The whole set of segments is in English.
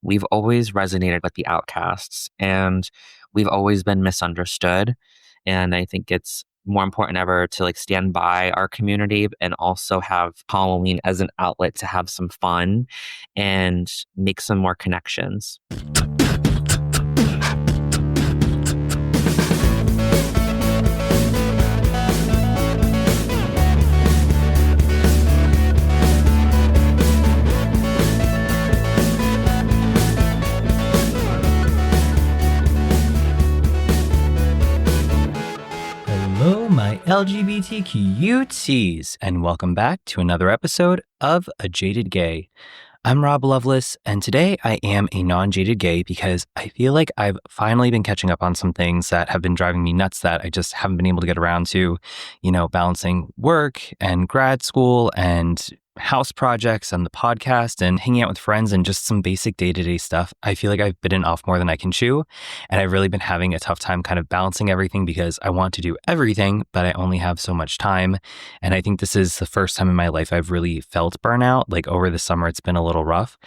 we've always resonated with the outcasts and we've always been misunderstood. And I think it's more important ever to like stand by our community and also have Halloween as an outlet to have some fun and make some more connections. Hello, my LGBTQTs, and welcome back to another episode of A Jaded Gay. I'm Rob Lovelace, and today I am a non-jaded gay because I feel like I've finally been catching up on some things that have been driving me nuts that I just haven't been able to get around to, balancing work and grad school and house projects and the podcast and hanging out with friends and just some basic day-to-day stuff. I feel like I've bitten off more than I can chew, and I've really been having a tough time kind of balancing everything because I want to do everything, but I only have so much time. And I think this is the first time in my life I've really felt burnout. Like over the summer, it's been a little rough.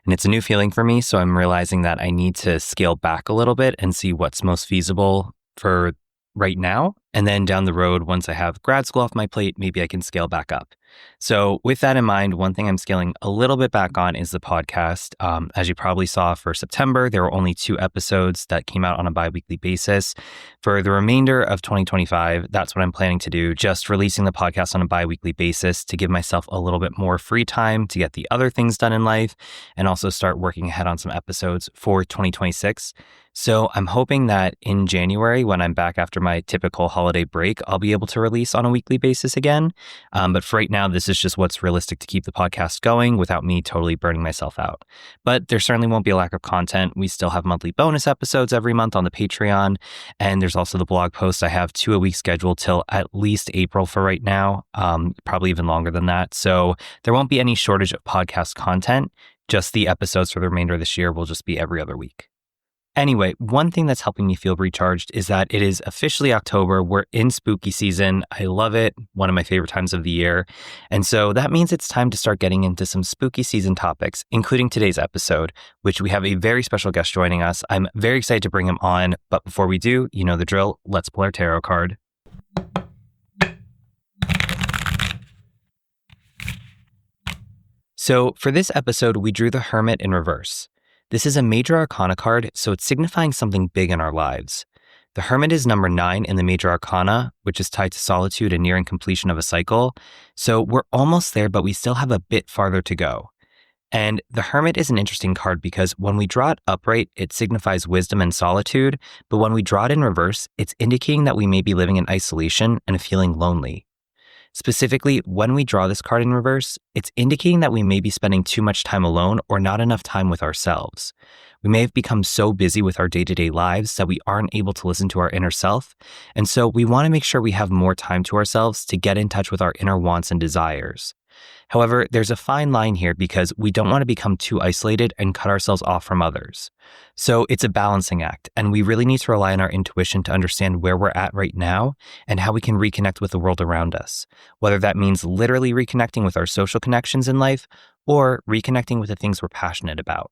And it's a new feeling for me, so I'm realizing that I need to scale back a little bit and see what's most feasible for right now. And then down the road, once I have grad school off my plate, maybe I can scale back up. So with that in mind, one thing I'm scaling a little bit back on is the podcast. As you probably saw for September, there were only 2 episodes that came out on a bi-weekly basis. For the remainder of 2025, that's what I'm planning to do, just releasing the podcast on a bi-weekly basis to give myself a little bit more free time to get the other things done in life and also start working ahead on some episodes for 2026. So I'm hoping that in January, when I'm back after my typical holiday break, I'll be able to release on a weekly basis again. But for right now, this is just what's realistic to keep the podcast going without me totally burning myself out. But there certainly won't be a lack of content. We still have monthly bonus episodes every month on the Patreon. And there's also the blog posts. I have 2 a week scheduled till at least April for right now, probably even longer than that. So there won't be any shortage of podcast content. Just the episodes for the remainder of this year will just be every other week. Anyway, one thing that's helping me feel recharged is that it is officially October. We're in spooky season. I love it. One of my favorite times of the year. And so that means it's time to start getting into some spooky season topics, including today's episode, which we have a very special guest joining us. I'm very excited to bring him on. But before we do, you know the drill. Let's pull our tarot card. So for this episode, we drew the Hermit in reverse. This is a major arcana card, so it's signifying something big in our lives. The Hermit is number 9 in the major arcana, which is tied to solitude and nearing completion of a cycle. So we're almost there, but we still have a bit farther to go. And the Hermit is an interesting card because when we draw it upright, it signifies wisdom and solitude. But when we draw it in reverse, it's indicating that we may be living in isolation and feeling lonely. Specifically, when we draw this card in reverse, it's indicating that we may be spending too much time alone or not enough time with ourselves. We may have become so busy with our day-to-day lives that we aren't able to listen to our inner self, and so we want to make sure we have more time to ourselves to get in touch with our inner wants and desires. However, there's a fine line here because we don't want to become too isolated and cut ourselves off from others. So it's a balancing act, and we really need to rely on our intuition to understand where we're at right now and how we can reconnect with the world around us, whether that means literally reconnecting with our social connections in life or reconnecting with the things we're passionate about.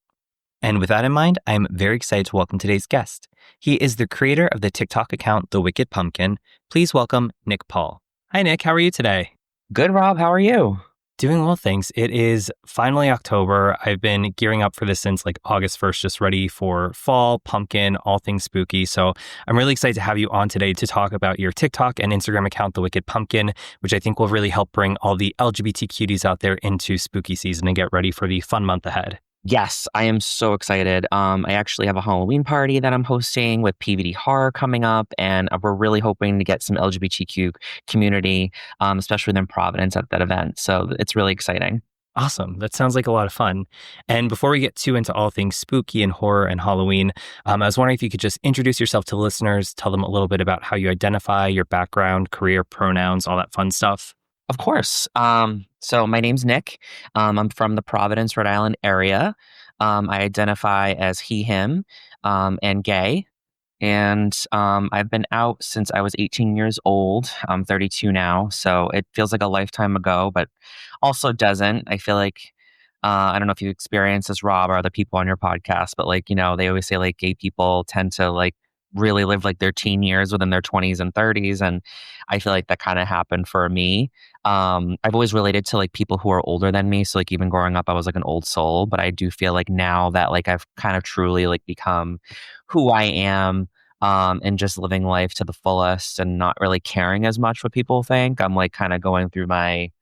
And with that in mind, I'm very excited to welcome today's guest. He is the creator of the TikTok account, The Wicked Pumpkin. Please welcome Nick Paul. Hi, Nick. How are you today? Good, Rob. How are you? Doing well, thanks. It is finally October. I've been gearing up for this since like August 1st, just ready for fall, pumpkin, all things spooky. So I'm really excited to have you on today to talk about your TikTok and Instagram account, The Wicked Pumpkin, which I think will really help bring all the LGBTQs out there into spooky season and get ready for the fun month ahead. Yes, I am so excited. I actually have a Halloween party that I'm hosting with PVD Horror coming up, and we're really hoping to get some LGBTQ community, especially in Providence at that event. So it's really exciting. Awesome. That sounds like a lot of fun. And before we get too into all things spooky and horror and Halloween, I was wondering if you could just introduce yourself to listeners, tell them a little bit about how you identify, your background, career, pronouns, all that fun stuff. Of course. So my name's Nick. I'm from the Providence, Rhode Island area. I identify as he, him, and gay. And I've been out since I was 18 years old. I'm 32 now, so it feels like a lifetime ago, but also doesn't. I feel like I don't know if you experience this, Rob, or other people on your podcast, but like, they always say like gay people tend to like really live like their teen years within their 20s and 30s. And I feel like that kind of happened for me. I've always related to like people who are older than me. So like even growing up, I was like an old soul, but I do feel like now that like I've kind of truly like become who I am. And just living life to the fullest and not really caring as much what people think. I'm like kind of going through my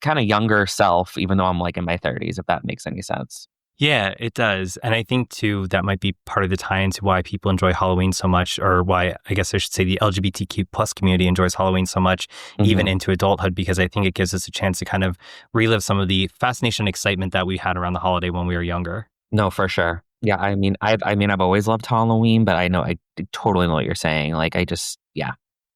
kind of younger self, even though I'm like in my 30s, if that makes any sense. Yeah, it does. And I think too that might be part of the tie into why people enjoy Halloween so much, or why I guess I should say the LGBTQ plus community enjoys Halloween so much, even Hmm. into adulthood, because I think it gives us a chance to kind of relive some of the fascination and excitement that we had around the holiday when we were younger. No, for sure. Yeah, I've always loved Halloween, but I know I totally know what you're saying. Like, I just, yeah,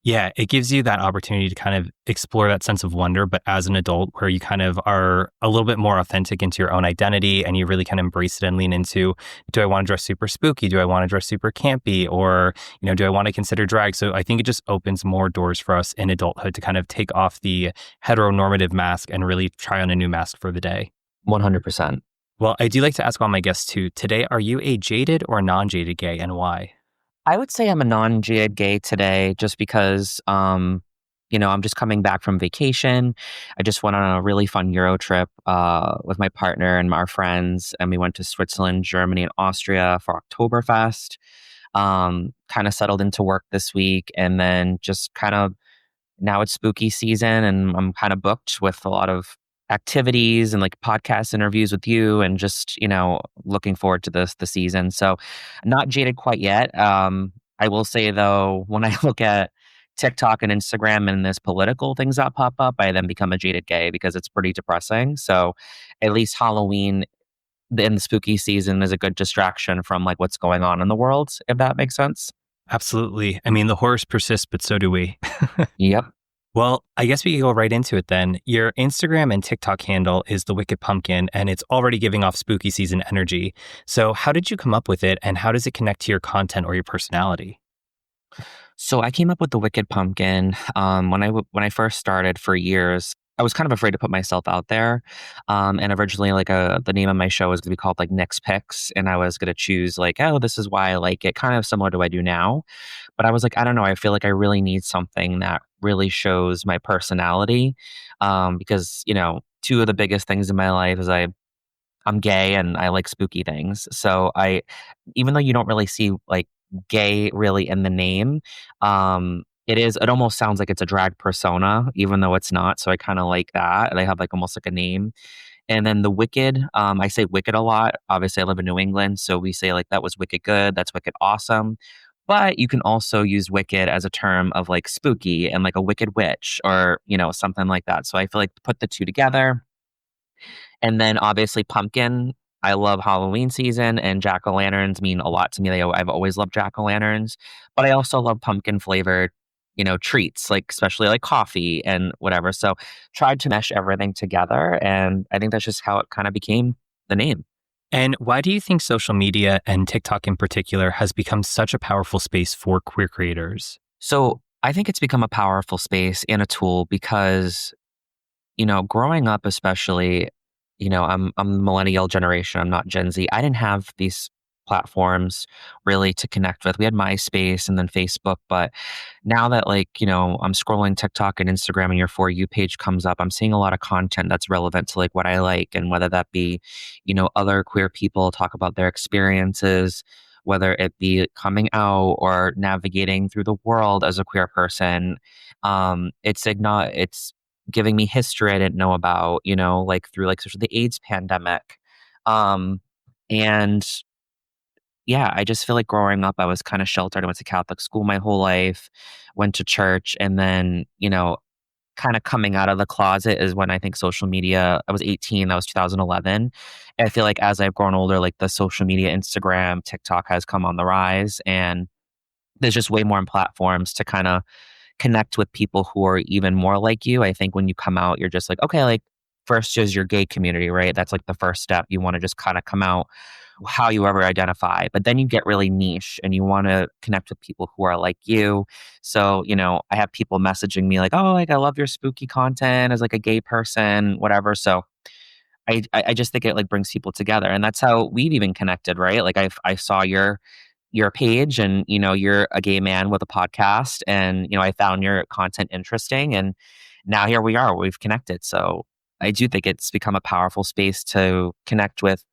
Yeah, it gives you that opportunity to kind of explore that sense of wonder, but as an adult, where you kind of are a little bit more authentic into your own identity and you really kind of embrace it and lean into, do I want to dress super spooky? Do I want to dress super campy? Or, do I want to consider drag? So I think it just opens more doors for us in adulthood to kind of take off the heteronormative mask and really try on a new mask for the day. 100%. Well, I do like to ask all my guests too. Today, are you a jaded or non-jaded gay and why? I would say I'm a non-jaded gay today just because, I'm just coming back from vacation. I just went on a really fun Euro trip with my partner and our friends, and we went to Switzerland, Germany, and Austria for Oktoberfest. Kind of settled into work this week, and then just kind of now it's spooky season and I'm kind of booked with a lot of activities and like podcast interviews with you and just, looking forward to the season. So not jaded quite yet. I will say though, when I look at TikTok and Instagram and there's political things that pop up, I then become a jaded gay because it's pretty depressing. So at least Halloween in the spooky season is a good distraction from like what's going on in the world, if that makes sense. Absolutely. I mean, the horrors persist, but so do we. Yep. Well, I guess we can go right into it then. Your Instagram and TikTok handle is the Wicked Pumpkin, and it's already giving off spooky season energy. So, how did you come up with it, and how does it connect to your content or your personality? So I came up with the Wicked Pumpkin when I first started for years. I was kind of afraid to put myself out there, and originally, like the name of my show was going to be called like Nick's Picks, and I was going to choose like, oh, this is why I like it, kind of similar to what I do now. But I was like, I don't know, I feel like I really need something that really shows my personality, because two of the biggest things in my life is I'm gay and I like spooky things. So even though you don't really see like gay really in the name, it almost sounds like it's a drag persona, even though it's not. So I kind of like that. They have like almost like a name. And then the wicked, I say wicked a lot. Obviously, I live in New England. So we say like that was wicked good. That's wicked awesome. But you can also use wicked as a term of like spooky and like a wicked witch or, something like that. So I feel like put the two together and then obviously pumpkin. I love Halloween season and jack-o'-lanterns mean a lot to me. I've always loved jack-o'-lanterns, but I also love pumpkin flavored, treats, like especially like coffee and whatever. So tried to mesh everything together. And I think that's just how it kind of became the name. And why do you think social media and TikTok in particular has become such a powerful space for queer creators? So I think it's become a powerful space and a tool because growing up especially, I'm millennial generation, I'm not Gen Z. I didn't have these platforms really to connect with. We had MySpace and then Facebook, but now that like, I'm scrolling TikTok and Instagram and your For You page comes up, I'm seeing a lot of content that's relevant to like what I like and whether that be, other queer people talk about their experiences, whether it be coming out or navigating through the world as a queer person. It's giving me history I didn't know about, like through like especially the AIDS pandemic. And yeah, I just feel like growing up, I was kind of sheltered. I went to Catholic school my whole life, went to church, and then, kind of coming out of the closet is when I think social media, I was 18, that was 2011. And I feel like as I've grown older, like the social media, Instagram, TikTok has come on the rise. And there's just way more platforms to kind of connect with people who are even more like you. I think when you come out, you're just like, okay, like first is your gay community, right? That's like the first step. You want to just kind of come out how you ever identify, but then you get really niche and you want to connect with people who are like you. So, I have people messaging me like, oh, like I love your spooky content as like a gay person, whatever. So I just think it like brings people together, and that's how we've even connected, right? Like I saw your page, and you're a gay man with a podcast, and I found your content interesting, and now here we are, we've connected. So I do think it's become a powerful space to connect with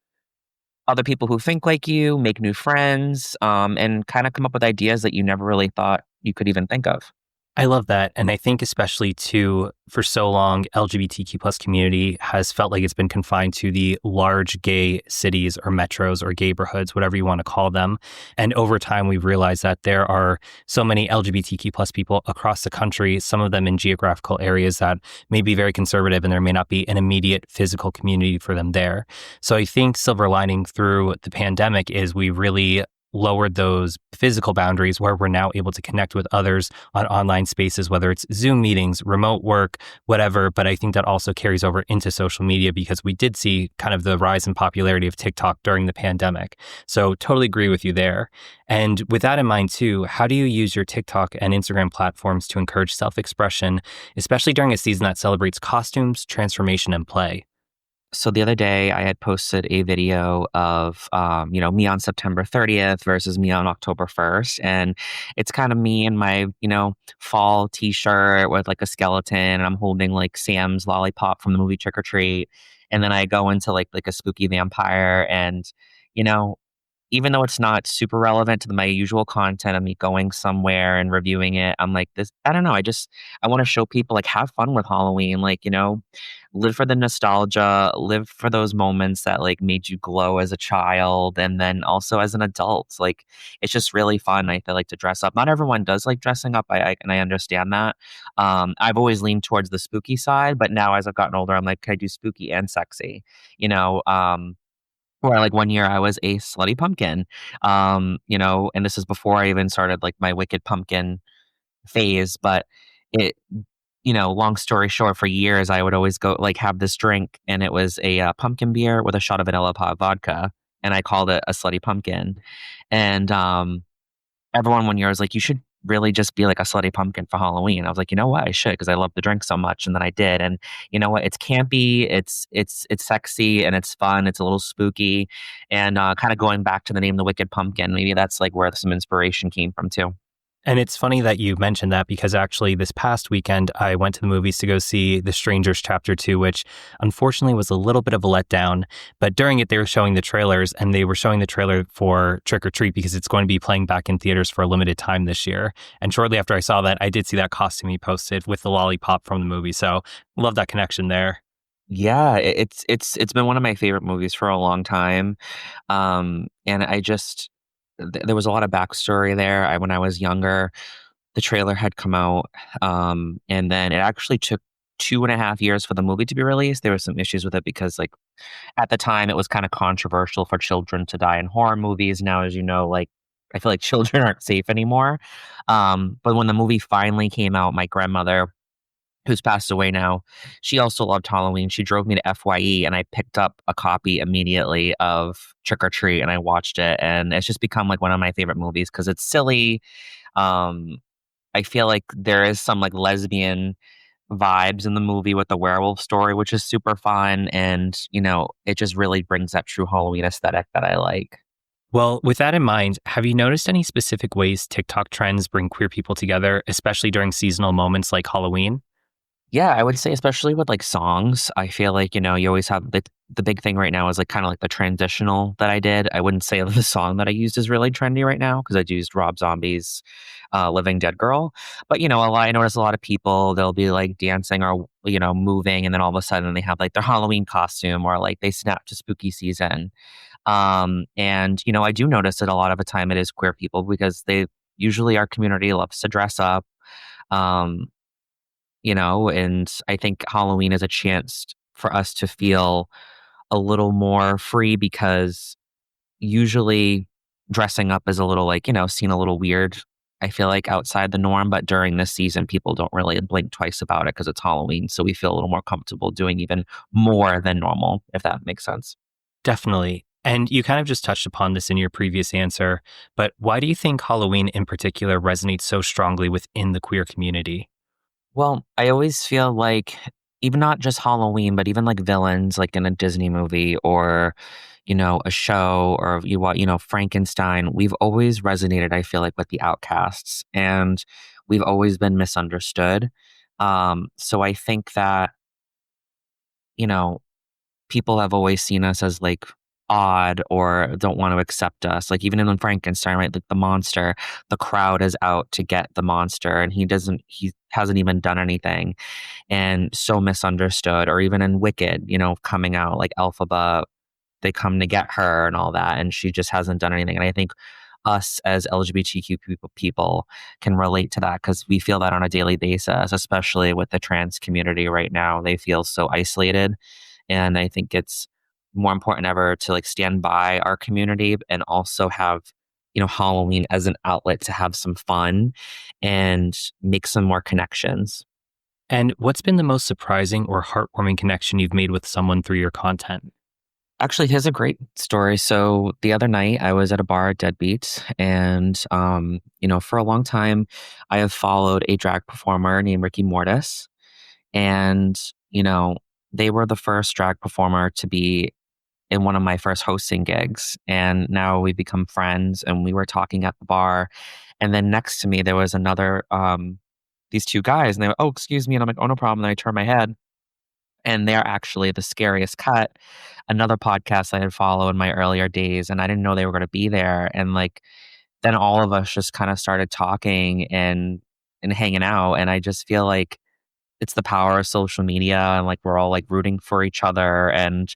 other people who think like you, make new friends, and kind of come up with ideas that you never really thought you could even think of. I love that. And I think especially too, for so long, LGBTQ plus community has felt like it's been confined to the large gay cities or metros or neighborhoods, whatever you want to call them. And over time, we've realized that there are so many LGBTQ plus people across the country, some of them in geographical areas that may be very conservative and there may not be an immediate physical community for them there. So I think silver lining through the pandemic is we really lowered those physical boundaries where we're now able to connect with others on online spaces, whether it's Zoom meetings, remote work, whatever. But I think that also carries over into social media because we did see kind of the rise in popularity of TikTok during the pandemic. So totally agree with you there. And with that in mind too, how do you use your TikTok and Instagram platforms to encourage self-expression, especially during a season that celebrates costumes, transformation, and play? So the other day, I had posted a video of, me on September 30th versus me on October 1st. And it's kind of me in my, fall t-shirt with like a skeleton. And I'm holding like Sam's lollipop from the movie Trick or Treat. And then I go into like a spooky vampire. And, you know, even though it's not super relevant to my usual content of me going somewhere and reviewing it, I'm like, this, I don't know. I want to show people like have fun with Halloween, like, live for the nostalgia, live for those moments that like made you glow as a child and then also as an adult. Like, it's just really fun. I feel like to dress up. Not everyone does like dressing up. And I understand that. I've always leaned towards the spooky side, but now as I've gotten older, I'm like, can I do spooky and sexy? You know, or like one year I was a slutty pumpkin, and this is before I even started like my wicked pumpkin phase. But it, long story short, for years I would always go like have this drink, and it was a pumpkin beer with a shot of vanilla pot vodka, and I called it a slutty pumpkin. And everyone one year was like, "You should really just be like a slutty pumpkin for Halloween." I was like, "You know what? I should because I love the drink so much." And then I did, and you know what? It's campy, it's sexy, and it's fun. It's a little spooky, and kind of going back to the name, the Wicked Pumpkin. Maybe that's like where some inspiration came from too. And it's funny that you mentioned that because actually this past weekend, I went to the movies to go see The Strangers Chapter 2, which unfortunately was a little bit of a letdown. But during it, they were showing the trailers, and they were showing the trailer for Trick or Treat because it's going to be playing back in theaters for a limited time this year. And shortly after I saw that, I did see that costume he posted with the lollipop from the movie. So love that connection there. Yeah, it's been one of my favorite movies for a long time, and there was a lot of backstory there. When I was younger, the trailer had come out, and then it actually took 2.5 years for the movie to be released. There were some issues with it because, like, at the time, it was kind of controversial for children to die in horror movies. Now, as you know, like, I feel like children aren't safe anymore. But when the movie finally came out, my grandmother, who's passed away now, she also loved Halloween. She drove me to FYE, and I picked up a copy immediately of Trick or Treat, and I watched it, and it's just become like one of my favorite movies because it's silly. Um, I feel like there is some like lesbian vibes in the movie with the werewolf story, which is super fun, and it just really brings that true Halloween aesthetic that I like. Well, with that in mind, have you noticed any specific ways TikTok trends bring queer people together, especially during seasonal moments like Halloween? Yeah, I would say especially with like songs, I feel like, you always have the big thing right now is like kind of like the transitional that I did. I wouldn't say the song that I used is really trendy right now because I used Rob Zombie's Living Dead Girl. But, I notice a lot of people, they'll be like dancing or, moving, and then all of a sudden they have like their Halloween costume or like they snap to spooky season. And, I do notice that a lot of the time it is queer people because usually our community loves to dress up. Um, and I think Halloween is a chance for us to feel a little more free because usually dressing up is a little like, seen a little weird. I feel like outside the norm, but during this season, people don't really blink twice about it because it's Halloween. So we feel a little more comfortable doing even more than normal, if that makes sense. Definitely. And you kind of just touched upon this in your previous answer, but why do you think Halloween in particular resonates so strongly within the queer community? Well, I always feel like even not just Halloween, but even like villains, like in a Disney movie or, a show or Frankenstein. We've always resonated, I feel like, with the outcasts, and we've always been misunderstood. So I think that, you know, people have always seen us as like odd or don't want to accept us. Like even in Frankenstein, right? Like the monster, the crowd is out to get the monster and he hasn't even done anything and so misunderstood. Or even in Wicked, coming out like Elphaba, they come to get her and all that, and she just hasn't done anything. And I think us as LGBTQ people can relate to that because we feel that on a daily basis, especially with the trans community right now. They feel so isolated. And I think it's more important ever to like stand by our community and also have, Halloween as an outlet to have some fun and make some more connections. And what's been the most surprising or heartwarming connection you've made with someone through your content? Actually, here's a great story. So the other night I was at a bar at Deadbeats and for a long time I have followed a drag performer named Ricky Mortis. And, you know, they were the first drag performer to be in one of my first hosting gigs. And now we've become friends and we were talking at the bar. And then next to me there was another these two guys and they were, oh, excuse me. And I'm like, oh no problem. And I turn my head and they're actually the Scariest Cut, another podcast I had followed in my earlier days, and I didn't know they were going to be there. And like, then all of us just kind of started talking and hanging out, and I just feel like it's the power of social media, and like we're all like rooting for each other. And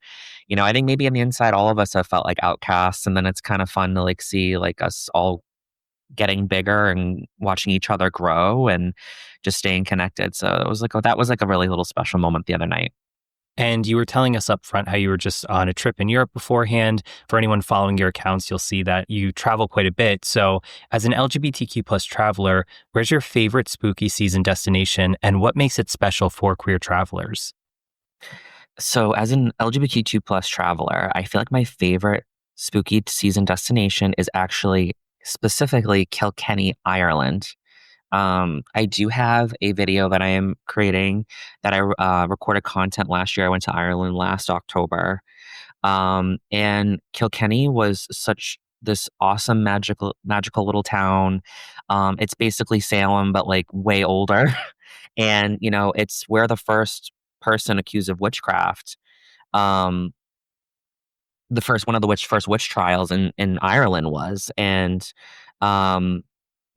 I think maybe on the inside, all of us have felt like outcasts, and then it's kind of fun to like see like us all getting bigger and watching each other grow and just staying connected. So it was like, oh, that was like a really little special moment the other night. And you were telling us up front how you were just on a trip in Europe beforehand. For anyone following your accounts, you'll see that you travel quite a bit. So, as an LGBTQ plus traveler, where's your favorite spooky season destination and what makes it special for queer travelers? So, as an LGBTQ plus traveler, I feel like my favorite spooky season destination is actually specifically Kilkenny, Ireland. I do have a video that I am creating that I recorded content last year. I went to Ireland last October. And Kilkenny was such this awesome, magical little town. It's basically Salem, but like way older. And, it's where the first person accused of witchcraft, um, the first one of the first witch trials in Ireland was. And um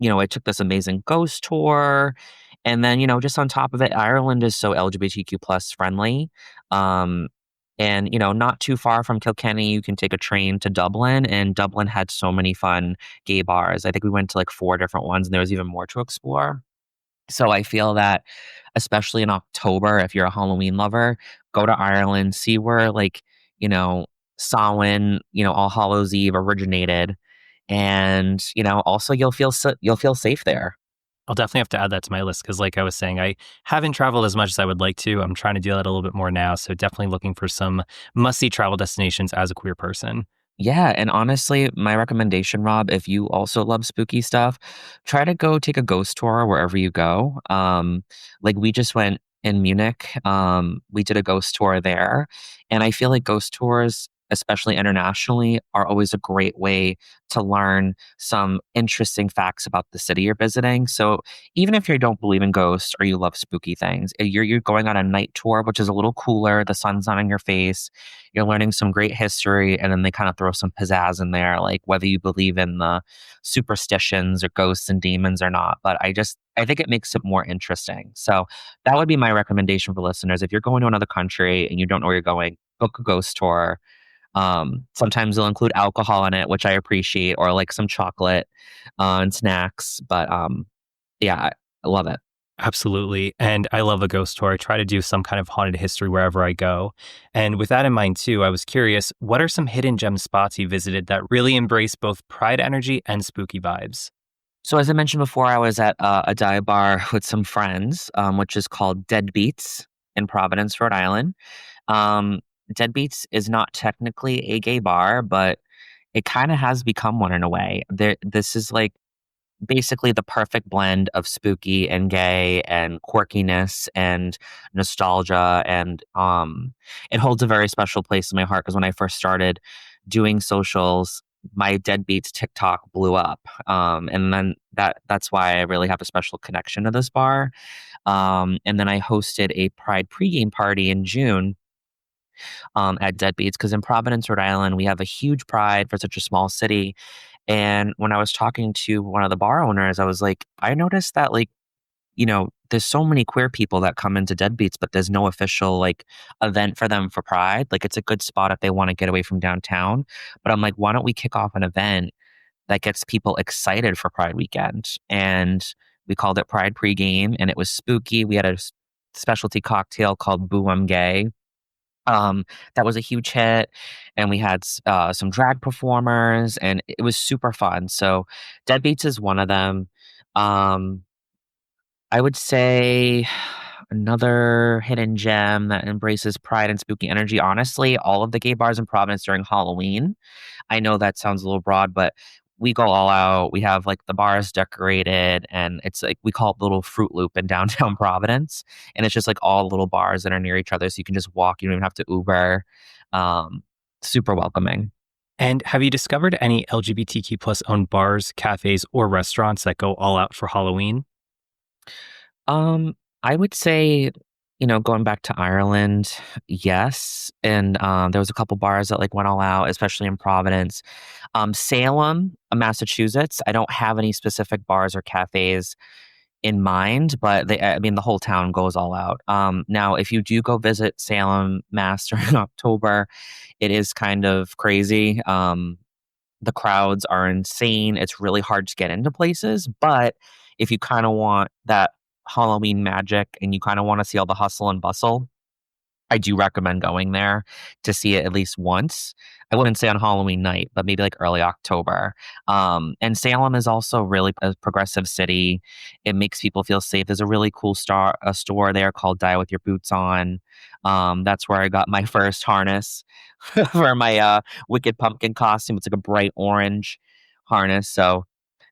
I took this amazing ghost tour. And then, just on top of it, Ireland is so LGBTQ plus friendly. Um, and, not too far from Kilkenny, you can take a train to Dublin, and Dublin had so many fun gay bars. I think we went to like four different ones, and there was even more to explore. So I feel that, especially in October, if you're a Halloween lover, go to Ireland, see where like, you know, Samhain, All Hallows Eve originated, and also you'll feel safe there. I'll definitely have to add that to my list because, like I was saying, I haven't traveled as much as I would like to. I'm trying to do that a little bit more now. So, definitely looking for some must see travel destinations as a queer person. Yeah, and honestly, my recommendation, Rob, if you also love spooky stuff, try to go take a ghost tour wherever you go. Like we just went in Munich. We did a ghost tour there, and I feel like ghost tours, especially internationally, are always a great way to learn some interesting facts about the city you're visiting. So even if you don't believe in ghosts or you love spooky things, you're going on a night tour, which is a little cooler. The sun's not on your face, you're learning some great history, and then they kind of throw some pizzazz in there, like whether you believe in the superstitions or ghosts and demons or not. But I think it makes it more interesting. So that would be my recommendation for listeners. If you're going to another country and you don't know where you're going, book a ghost tour. Sometimes they'll include alcohol in it, which I appreciate, or like some chocolate and snacks. But yeah, I love it. Absolutely. And I love a ghost tour. I try to do some kind of haunted history wherever I go. And with that in mind, too, I was curious what are some hidden gem spots you visited that really embrace both pride energy and spooky vibes? So as I mentioned before, I was at a dive bar with some friends, which is called Deadbeats in Providence, Rhode Island. Um, Deadbeats is not technically a gay bar, but it kind of has become one in a way. This is like basically the perfect blend of spooky and gay and quirkiness and nostalgia. And it holds a very special place in my heart because when I first started doing socials, my Deadbeats TikTok blew up. And then that's why I really have a special connection to this bar. And then I hosted a Pride pregame party in June at Deadbeats because in Providence, Rhode Island, we have a huge pride for such a small city. And when I was talking to one of the bar owners, I was like, I noticed that there's so many queer people that come into Deadbeats, but there's no official event for them for Pride. Like it's a good spot if they want to get away from downtown. But I'm like, why don't we kick off an event that gets people excited for Pride weekend? And we called it Pride Pregame, and it was spooky. We had a specialty cocktail called Boo I'm Gay. That was a huge hit, and we had some drag performers, and it was super fun. So, Deadbeats is one of them. Um, I would say another hidden gem that embraces pride and spooky energy. Honestly, all of the gay bars in Providence during Halloween. I know that sounds a little broad, but we go all out. We have the bars decorated, and it's like we call it the little Fruit Loop in downtown Providence. And it's just like all little bars that are near each other. So you can just walk, you don't even have to Uber. Um, Super welcoming. And have you discovered any LGBTQ plus owned bars, cafes, or restaurants that go all out for Halloween? I would say, going back to Ireland, yes. And there was a couple bars that went all out, especially in Providence. Salem, Massachusetts. I don't have any specific bars or cafes in mind, but I mean, the whole town goes all out. Now, if you do go visit Salem, Mass during October, it is kind of crazy. The crowds are insane. It's really hard to get into places, but if you kind of want that Halloween magic and you kind of want to see all the hustle and bustle, I do recommend going there to see it at least once. I wouldn't say on Halloween night, but maybe early October. And Salem is also really a progressive city. It makes people feel safe. There's a really cool a store there called Die With Your Boots On. That's where I got my first harness for my Wicked Pumpkin costume. It's like a bright orange harness. So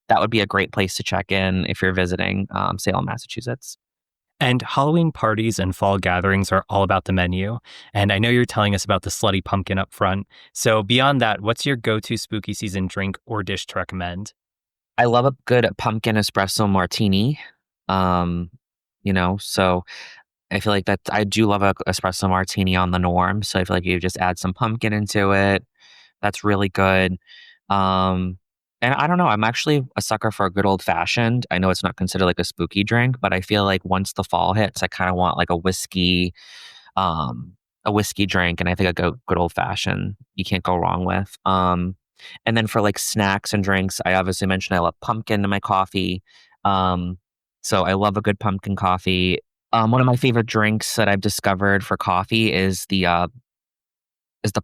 that would be a great place to check in if you're visiting Salem, Massachusetts. And Halloween parties and fall gatherings are all about the menu. And I know you're telling us about the slutty pumpkin up front. So beyond that, what's your go-to spooky season drink or dish to recommend? I love a good pumpkin espresso martini. Um, so I feel like that I do love a espresso martini on the norm. So I feel like you just add some pumpkin into it. That's really good. Um, and I don't know, I'm actually a sucker for a good old fashioned. I know it's not considered a spooky drink, but I feel like once the fall hits, I kind of want um, a whiskey drink, and I think a good old fashioned you can't go wrong with. And then for snacks and drinks, I obviously mentioned I love pumpkin in my coffee. Um, so I love a good pumpkin coffee. One of my favorite drinks that I've discovered for coffee is the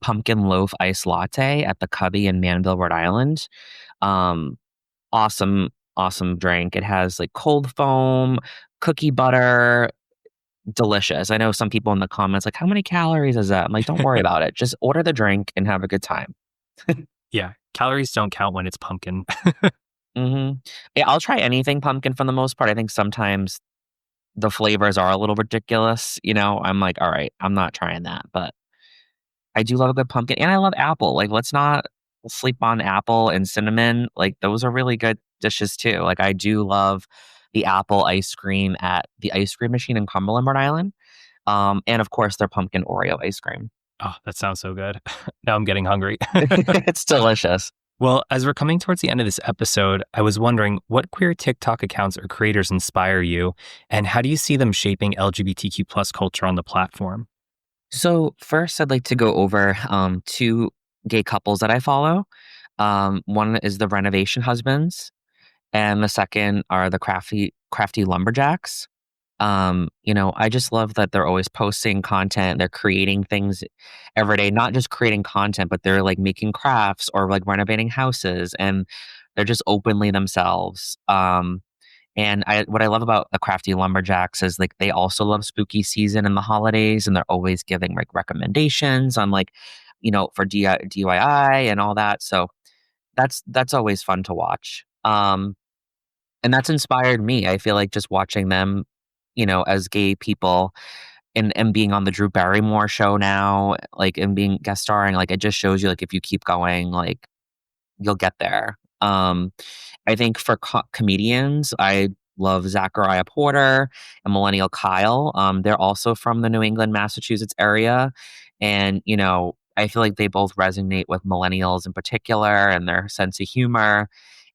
pumpkin loaf iced latte at the Cubby in Manville, Rhode Island. Um, awesome, awesome drink. It has cold foam, cookie butter, delicious. I know some people in the comments how many calories is that? I'm like, don't worry about it. Just order the drink and have a good time. Yeah, calories don't count when it's pumpkin. Yeah, I'll try anything pumpkin for the most part. I think sometimes the flavors are a little ridiculous. I'm like, all right, I'm not trying that, but I do love a good pumpkin, and I love apple. Let's not sleep on apple and cinnamon. Those are really good dishes too. I do love the apple ice cream at the ice cream machine in Cumberland, Rhode Island. And of course, their pumpkin Oreo ice cream. Oh, that sounds so good. Now I'm getting hungry. It's delicious. Well, as we're coming towards the end of this episode, I was wondering what queer TikTok accounts or creators inspire you, and how do you see them shaping LGBTQ plus culture on the platform? So first, I'd like to go over two gay couples that I follow. One is the Renovation Husbands, and the second are the Crafty Lumberjacks. I just love that they're always posting content. They're creating things every day, not just creating content, but they're making crafts or renovating houses, and they're just openly themselves. And what I love about the Crafty Lumberjacks is they also love spooky season and the holidays, and they're always giving recommendations on for DIY and all that. So that's always fun to watch. And that's inspired me. I feel like just watching them, as gay people and being on the Drew Barrymore show now, like, and being guest starring, like, it just shows you, like, if you keep going, like, you'll get there. I think for comedians, I love Zachariah Porter and Millennial Kyle. They're also from the New England, Massachusetts area. And, I feel like they both resonate with millennials in particular and their sense of humor.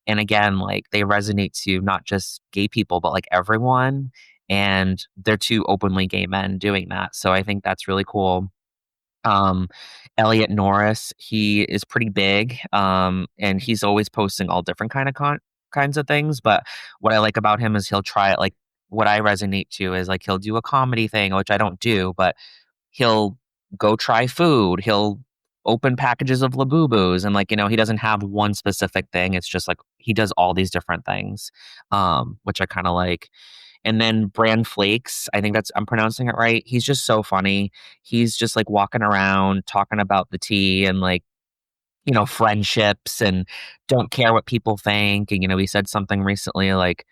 And again, like, they resonate to not just gay people, but like everyone. And they're two openly gay men doing that. So I think that's really cool. Um, Elliot Norris, he is pretty big, and he's always posting all different kinds of things. But what I like about him is he'll try it. Like, what I resonate to is like he'll do a comedy thing, which I don't do, but he'll go try food. He'll open packages of Labubus, and like, he doesn't have one specific thing. It's just like he does all these different things, which I kind of like. And then Bran Flakes, I think I'm pronouncing it right. He's just so funny. He's just like walking around talking about the tea and like, friendships and don't care what people think. And, he said something recently like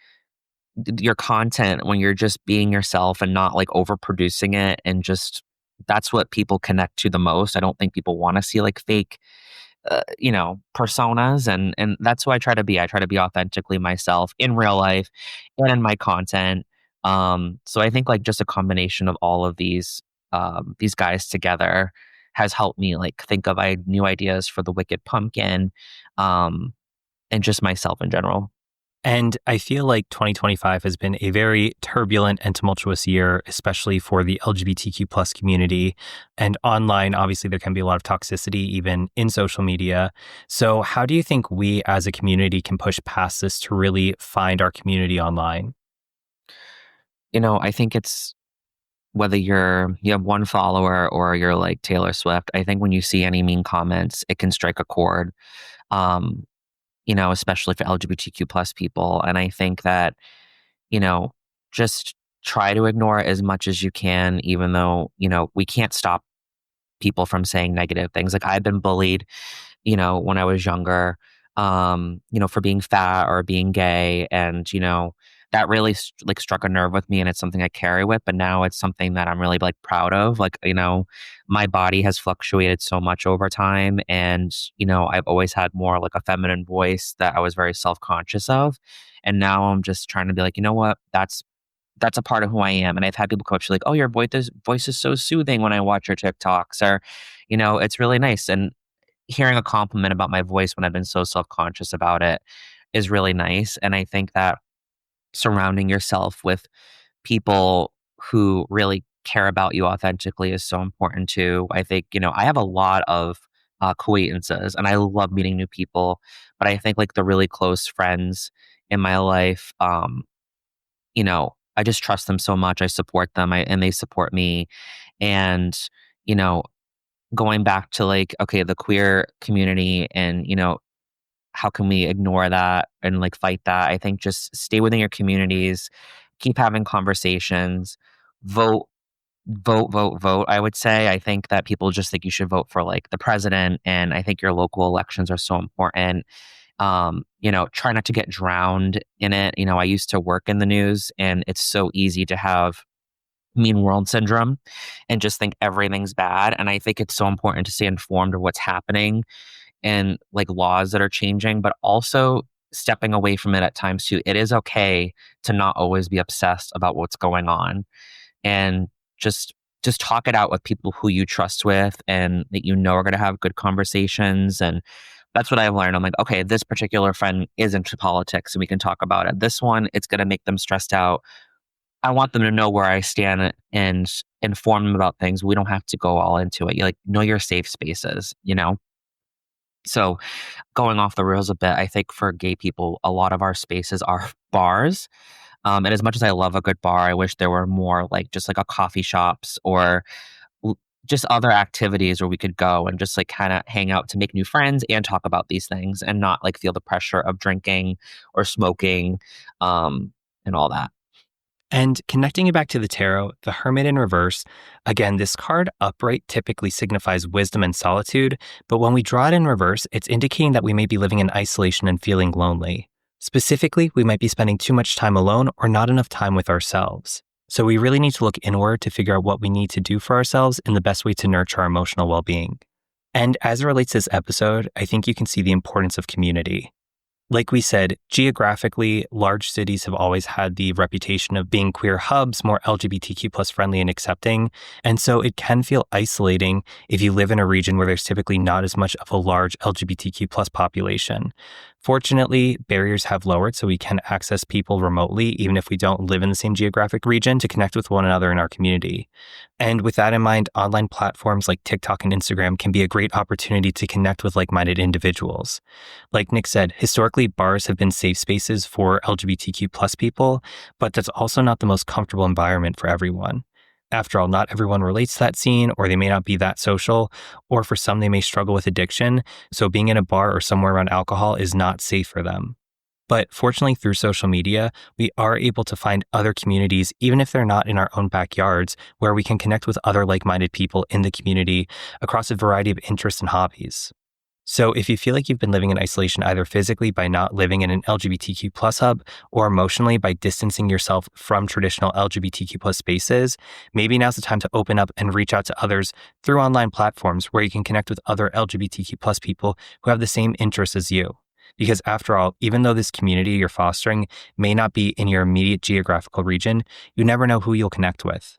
your content when you're just being yourself and not like overproducing it and just that's what people connect to the most. I don't think people want to see like fake personas, and that's who I try to be. I try to be authentically myself in real life and in my content. So I think like just a combination of all of these guys together has helped me like think of new ideas for the Wicked Pumpkin, um, and just myself in general. And I feel like 2025 has been a very turbulent and tumultuous year, especially for the LGBTQ plus community. And online, obviously, there can be a lot of toxicity, even in social media. So how do you think we as a community can push past this to really find our community online? I think it's whether you have one follower or you're like Taylor Swift. I think when you see any mean comments, it can strike a chord. Um, especially for LGBTQ plus people. And I think that, you know, just try to ignore it as much as you can, even though, we can't stop people from saying negative things. Like, I've been bullied, when I was younger, for being fat or being gay. And, that really like struck a nerve with me, and it's something I carry with, but now it's something that I'm really like proud of. Like, my body has fluctuated so much over time, and, I've always had more like a feminine voice that I was very self-conscious of. And now I'm just trying to be like, you know what? That's a part of who I am. And I've had people come up to like, oh, your voice is so soothing when I watch your TikToks, or, it's really nice. And hearing a compliment about my voice when I've been so self-conscious about it is really nice. And I think that surrounding yourself with people who really care about you authentically is so important too. I think, I have a lot of acquaintances and I love meeting new people, but I think like the really close friends in my life, I just trust them so much. I support them, and they support me. And, you know, going back to like, okay, the queer community and, how can we ignore that and like fight that? I think just stay within your communities, keep having conversations, vote, vote, vote, vote. I would say, I think that people just think you should vote for like the president. And I think your local elections are so important. Try not to get drowned in it. I used to work in the news, and it's so easy to have mean world syndrome and just think everything's bad. And I think it's so important to stay informed of what's happening and like laws that are changing, but also stepping away from it at times too. It is okay to not always be obsessed about what's going on, and just talk it out with people who you trust with and that are going to have good conversations. And that's what I've learned. I'm like, okay, this particular friend is into politics and we can talk about it. This one, it's going to make them stressed out. I want them to know where I stand and inform them about things. We don't have to go all into it. You like know your safe spaces. So going off the rails a bit, I think for gay people, a lot of our spaces are bars. And as much as I love a good bar, I wish there were more like just like a coffee shops or just other activities where we could go and just like kind of hang out to make new friends and talk about these things and not like feel the pressure of drinking or smoking, and all that. And connecting it back to the tarot, the Hermit in reverse, again, this card upright typically signifies wisdom and solitude, but when we draw it in reverse, it's indicating that we may be living in isolation and feeling lonely. Specifically, we might be spending too much time alone or not enough time with ourselves. So we really need to look inward to figure out what we need to do for ourselves in the best way to nurture our emotional well-being. And as it relates to this episode, I think you can see the importance of community. Like we said, geographically, large cities have always had the reputation of being queer hubs, more LGBTQ plus friendly and accepting. And so it can feel isolating if you live in a region where there's typically not as much of a large LGBTQ plus population. Fortunately, barriers have lowered so we can access people remotely, even if we don't live in the same geographic region, to connect with one another in our community. And with that in mind, online platforms like TikTok and Instagram can be a great opportunity to connect with like-minded individuals. Like Nick said, historically, bars have been safe spaces for LGBTQ plus people, but that's also not the most comfortable environment for everyone. After all, not everyone relates to that scene, or they may not be that social, or for some, they may struggle with addiction. So being in a bar or somewhere around alcohol is not safe for them. But fortunately, through social media, we are able to find other communities, even if they're not in our own backyards, where we can connect with other like-minded people in the community across a variety of interests and hobbies. So if you feel like you've been living in isolation either physically by not living in an LGBTQ plus hub or emotionally by distancing yourself from traditional LGBTQ plus spaces, maybe now's the time to open up and reach out to others through online platforms where you can connect with other LGBTQ plus people who have the same interests as you. Because after all, even though this community you're fostering may not be in your immediate geographical region, you never know who you'll connect with.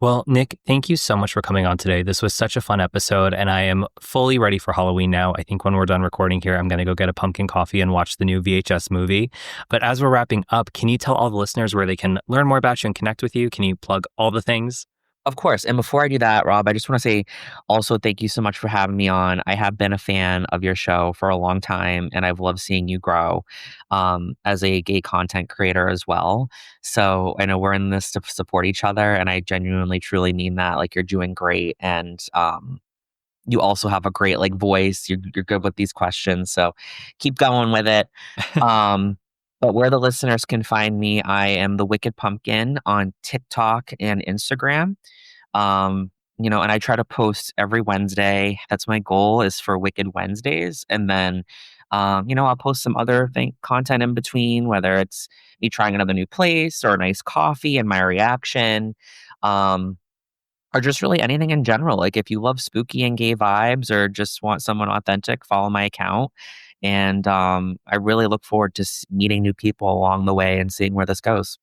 Well, Nick, thank you so much for coming on today. This was such a fun episode, and I am fully ready for Halloween now. I think when we're done recording here, I'm going to go get a pumpkin coffee and watch the new VHS movie. But as we're wrapping up, can you tell all the listeners where they can learn more about you and connect with you? Can you plug all the things? Of course. And before I do that, Rob, I just want to say also thank you so much for having me on. I have been a fan of your show for a long time, and I've loved seeing you grow as a gay content creator as well. So I know we're in this to support each other, and I genuinely, truly mean that. Like, you're doing great, and you also have a great voice. You're good with these questions, so keep going with it. Um, but where the listeners can find me, I am the Wicked Pumpkin on TikTok and Instagram. Um, and I try to post every Wednesday. That's my goal, is for Wicked Wednesdays. And then, I'll post some other content in between, whether it's me trying another new place or a nice coffee and my reaction. Or just really anything in general. Like, if you love spooky and gay vibes or just want someone authentic, follow my account. And I really look forward to meeting new people along the way and seeing where this goes.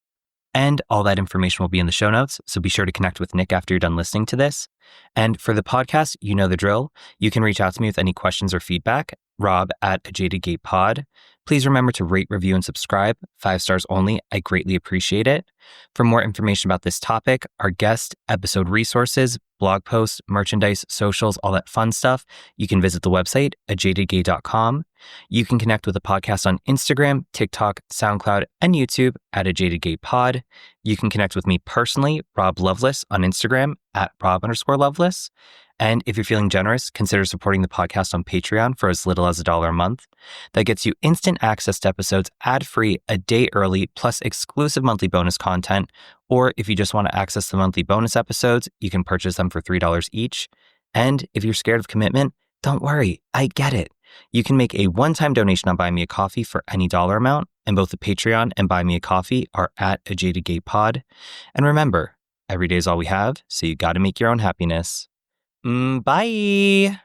And all that information will be in the show notes, so be sure to connect with Nick after you're done listening to this. And for the podcast, you know the drill. You can reach out to me with any questions or feedback, Rob at A Jaded Gay Pod. Please remember to rate, review, and subscribe. 5 stars only. I greatly appreciate it. For more information about this topic, our guest, episode resources, blog posts, merchandise, socials, all that fun stuff, you can visit the website, ajadedgay.com. You can connect with the podcast on Instagram, TikTok, SoundCloud, and YouTube at A Jaded Gay Pod. You can connect with me personally, Rob Loveless, on Instagram at Rob_Loveless. And if you're feeling generous, consider supporting the podcast on Patreon for as little as $1 a month. That gets you instant access to episodes ad-free a day early, plus exclusive monthly bonus content. Or if you just want to access the monthly bonus episodes, you can purchase them for $3 each. And if you're scared of commitment, don't worry, I get it. You can make a one-time donation on Buy Me a Coffee for any dollar amount, and both the Patreon and Buy Me a Coffee are at A Jaded Gay Pod. And remember, every day is all we have, so you got to make your own happiness. Bye!